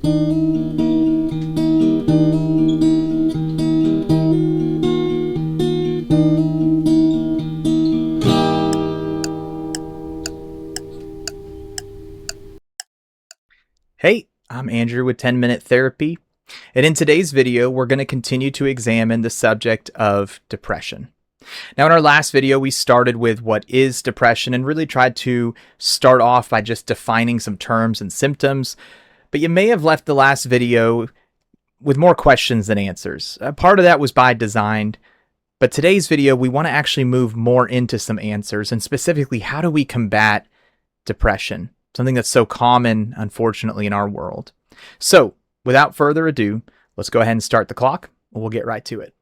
Hey, I'm Andrew with 10 Minute Therapy, and in today's video, we're going to continue to examine the subject of depression. Now, in our last video, we started with what is depression and really tried to start off by just defining some terms and symptoms, but you may have left the last video with more questions than answers. Part of that was by design, but today's video, we want to actually move more into some answers, and specifically, how do we combat depression? Something that's so common, unfortunately, in our world. So, without further ado, let's go ahead and start the clock, and we'll get right to it.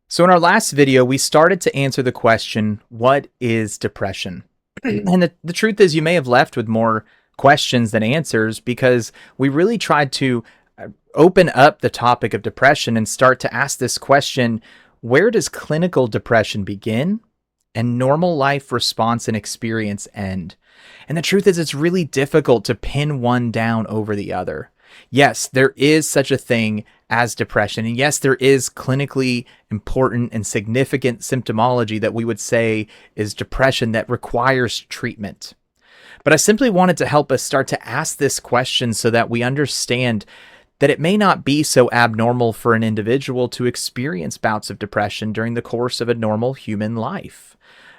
So in our last video, we started to answer the question, what is depression? And the truth is, you may have left with more questions than answers because we really tried to open up the topic of depression and start to ask this question, where does clinical depression begin? And normal life response and experience end. And the truth is, it's really difficult to pin one down over the other. Yes, there is such a thing as depression. And yes, there is clinically important and significant symptomology that we would say is depression that requires treatment. But I simply wanted to help us start to ask this question so that we understand that it may not be so abnormal for an individual to experience bouts of depression during the course of a normal human life.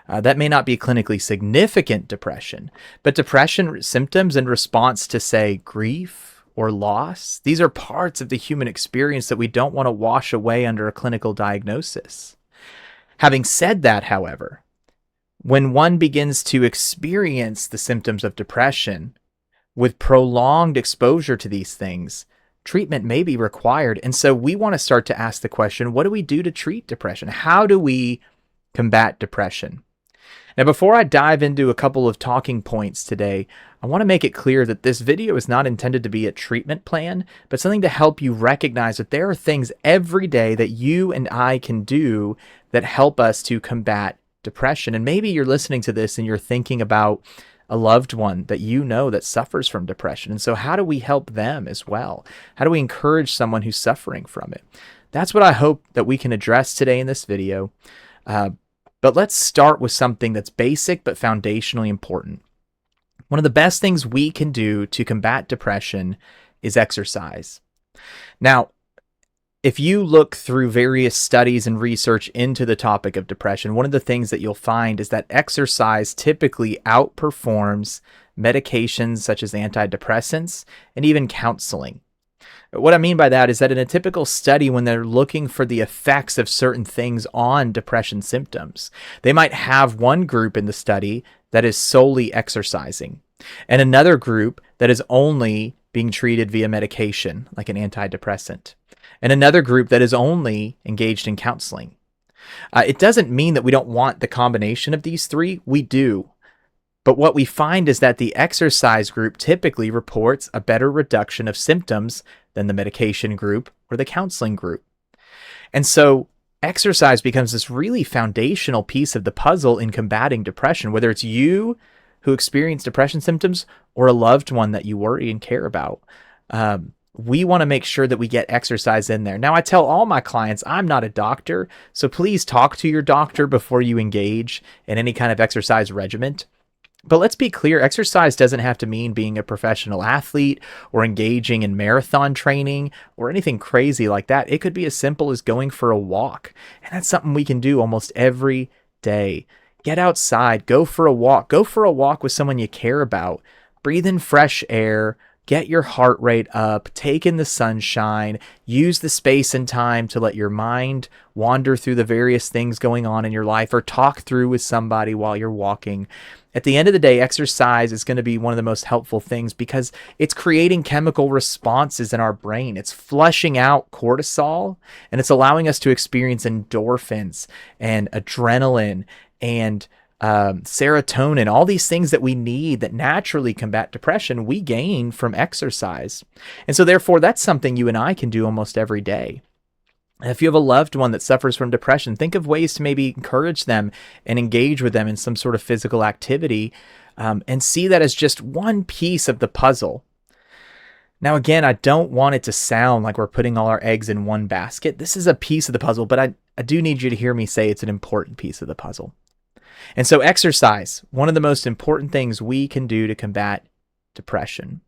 That may not be clinically significant depression, but depression symptoms in response to, say, grief or loss, these are parts of the human experience that we don't want to wash away under a clinical diagnosis. Having said that, however, when one begins to experience the symptoms of depression with prolonged exposure to these things, treatment may be required. And so we want to start to ask the question, what do we do to treat depression? How do we combat depression? Now, before I dive into a couple of talking points today, I want to make it clear that this video is not intended to be a treatment plan, but something to help you recognize that there are things every day that you and I can do that help us to combat depression. And maybe you're listening to this and you're thinking about a loved one that you know that suffers from depression. And so how do we help them as well? How do we encourage someone who's suffering from it? That's what I hope that we can address today in this video. But let's start with something that's basic but foundationally important. One of the best things we can do to combat depression is exercise. Now, if you look through various studies and research into the topic of depression, one of the things that you'll find is that exercise typically outperforms medications such as antidepressants and even counseling. What I mean by that is that in a typical study, when they're looking for the effects of certain things on depression symptoms, they might have one group in the study that is solely exercising and another group that is only being treated via medication, like an antidepressant, and another group that is only engaged in counseling. It doesn't mean that we don't want the combination of these three. We do. But what we find is that the exercise group typically reports a better reduction of symptoms than the medication group or the counseling group. And so exercise becomes this really foundational piece of the puzzle in combating depression, whether it's you who experience depression symptoms or a loved one that you worry and care about. We want to make sure that we get exercise in there. Now, I tell all my clients, I'm not a doctor, so please talk to your doctor before you engage in any kind of exercise regimen. But let's be clear, exercise doesn't have to mean being a professional athlete or engaging in marathon training or anything crazy like that. It could be as simple as going for a walk. And that's something we can do almost every day. Get outside, go for a walk with someone you care about, breathe in fresh air, get your heart rate up, take in the sunshine, use the space and time to let your mind wander through the various things going on in your life or talk through with somebody while you're walking. At the end of the day, exercise is going to be one of the most helpful things because it's creating chemical responses in our brain. It's flushing out cortisol and it's allowing us to experience endorphins and adrenaline and serotonin, all these things that we need that naturally combat depression, we gain from exercise. And so therefore, that's something you and I can do almost every day. If you have a loved one that suffers from depression, think of ways to maybe encourage them and engage with them in some sort of physical activity, and see that as just one piece of the puzzle. Now, again, I don't want it to sound like we're putting all our eggs in one basket. This is a piece of the puzzle, but I do need you to hear me say it's an important piece of the puzzle. And so, exercise, one of the most important things we can do to combat depression.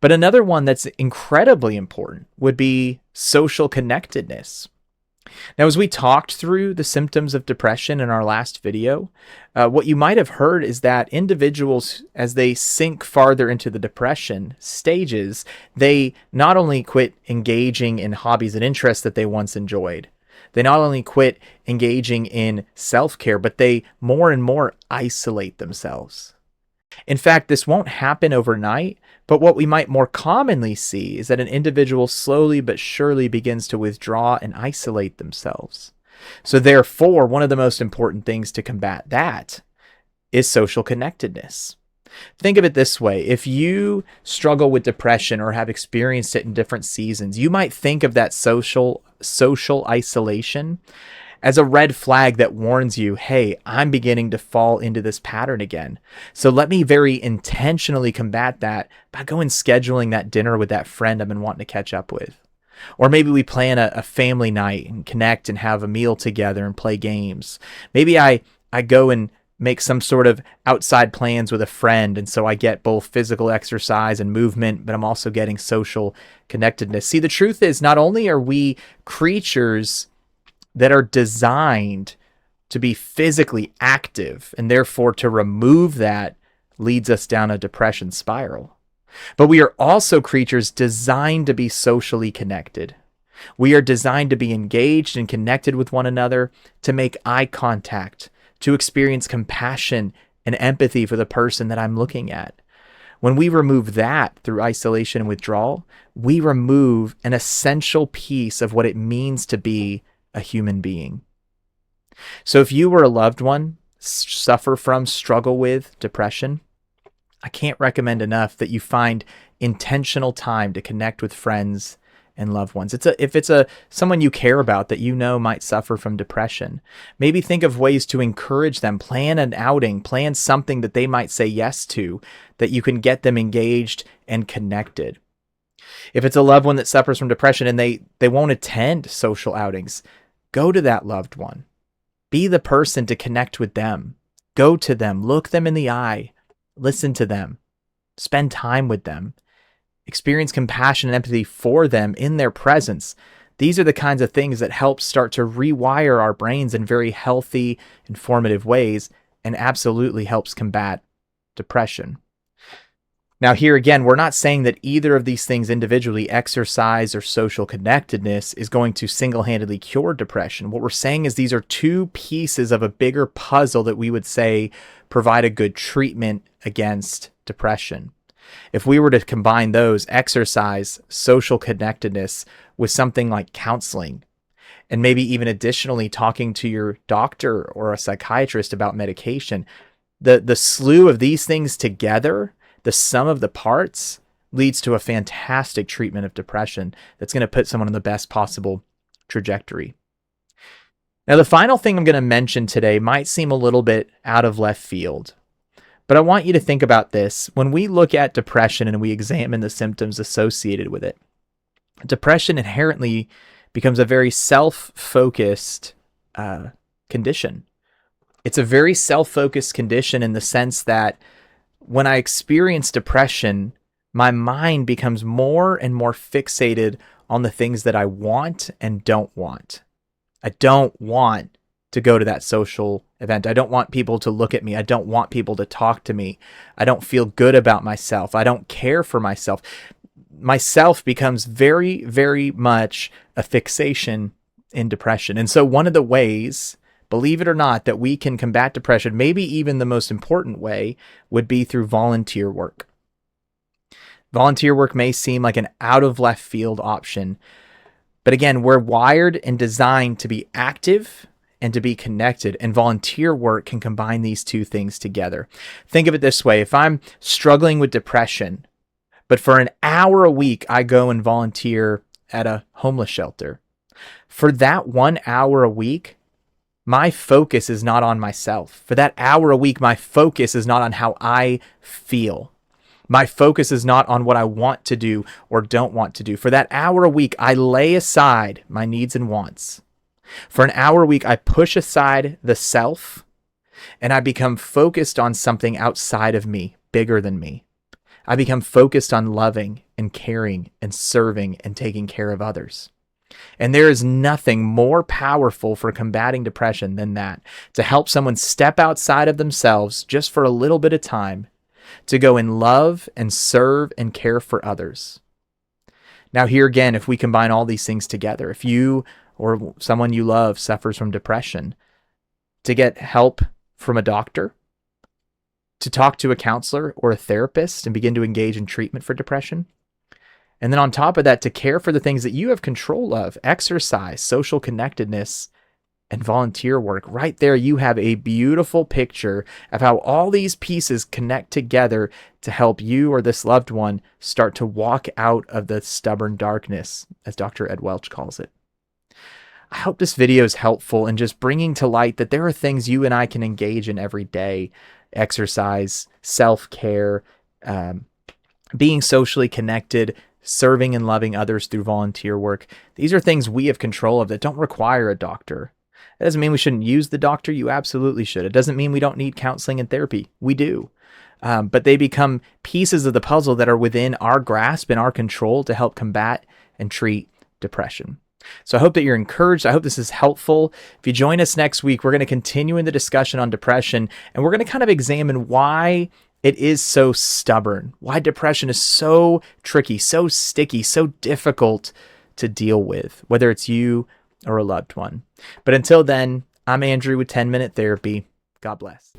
But another one that's incredibly important would be social connectedness. Now, as we talked through the symptoms of depression in our last video, what you might have heard is that individuals, as they sink farther into the depression stages, they not only quit engaging in hobbies and interests that they once enjoyed, they not only quit engaging in self-care, but they more and more isolate themselves. In fact, this won't happen overnight, but what we might more commonly see is that an individual slowly but surely begins to withdraw and isolate themselves. So therefore, one of the most important things to combat that is social connectedness. Think of it this way. If you struggle with depression or have experienced it in different seasons, you might think of that social isolation as a red flag that warns you, hey, I'm beginning to fall into this pattern again. So let me very intentionally combat that by going scheduling that dinner with that friend I've been wanting to catch up with. Or maybe we plan a family night and connect and have a meal together and play games. Maybe I go and make some sort of outside plans with a friend, and so I get both physical exercise and movement, but I'm also getting social connectedness. See, the truth is, not only are we creatures that are designed to be physically active, and therefore to remove that leads us down a depression spiral, but we are also creatures designed to be socially connected. We are designed to be engaged and connected with one another, to make eye contact, to experience compassion and empathy for the person that I'm looking at. When we remove that through isolation and withdrawal, we remove an essential piece of what it means to be a human being. So if you were a loved one, suffer from, struggle with depression, I can't recommend enough that you find intentional time to connect with friends and loved ones. If it's someone you care about that you know might suffer from depression, maybe think of ways to encourage them. Plan an outing, plan something that they might say yes to, that you can get them engaged and connected. If it's a loved one that suffers from depression and they won't attend social outings, go to that loved one. Be the person to connect with them. Go to them, look them in the eye, listen to them, spend time with them. Experience compassion and empathy for them in their presence. These are the kinds of things that help start to rewire our brains in very healthy, informative ways, and absolutely helps combat depression. Now, here again, we're not saying that either of these things individually, exercise or social connectedness, is going to single-handedly cure depression. What we're saying is these are two pieces of a bigger puzzle that we would say provide a good treatment against depression. If we were to combine those, exercise, social connectedness, with something like counseling, and maybe even additionally talking to your doctor or a psychiatrist about medication, the slew of these things together, the sum of the parts, leads to a fantastic treatment of depression that's going to put someone on the best possible trajectory. Now, the final thing I'm going to mention today might seem a little bit out of left field, but I want you to think about this. When we look at depression and we examine the symptoms associated with it, depression inherently becomes a very self-focused condition. It's a very self-focused condition in the sense that when I experience depression, my mind becomes more and more fixated on the things that I want and don't want. I don't want to go to that social event. I don't want people to look at me. I don't want people to talk to me. I don't feel good about myself. I don't care for myself. Myself becomes very, very much a fixation in depression. And so one of the ways, believe it or not, that we can combat depression, maybe even the most important way, would be through volunteer work. Volunteer work may seem like an out of left field option, but again, we're wired and designed to be active and to be connected, and volunteer work can combine these two things together. Think of it this way. If I'm struggling with depression, but for an hour a week, I go and volunteer at a homeless shelter, For that 1 hour a week, my focus is not on myself. For that hour a week, my focus is not on how I feel. My focus is not on what I want to do or don't want to do. For that hour a week, I lay aside my needs and wants. For an hour a week, I push aside the self and I become focused on something outside of me, bigger than me. I become focused on loving and caring and serving and taking care of others. And there is nothing more powerful for combating depression than that, to help someone step outside of themselves just for a little bit of time, to go and love and serve and care for others. Now, here again, if we combine all these things together, if you or someone you love suffers from depression, to get help from a doctor, to talk to a counselor or a therapist and begin to engage in treatment for depression. And then on top of that, to care for the things that you have control of, exercise, social connectedness, and volunteer work. Right there, you have a beautiful picture of how all these pieces connect together to help you or this loved one start to walk out of the stubborn darkness, as Dr. Ed Welch calls it. I hope this video is helpful in just bringing to light that there are things you and I can engage in every day. Exercise, self-care, being socially connected, serving and loving others through volunteer work. These are things we have control of that don't require a doctor. It doesn't mean we shouldn't use the doctor. You absolutely should. It doesn't mean we don't need counseling and therapy. We do. But they become pieces of the puzzle that are within our grasp and our control to help combat and treat depression. So I hope that you're encouraged. I hope this is helpful. If you join us next week, we're going to continue in the discussion on depression, and we're going to kind of examine why it is so stubborn, why depression is so tricky, so sticky, so difficult to deal with, whether it's you or a loved one. But until then, I'm Andrew with 10 Minute Therapy. God bless.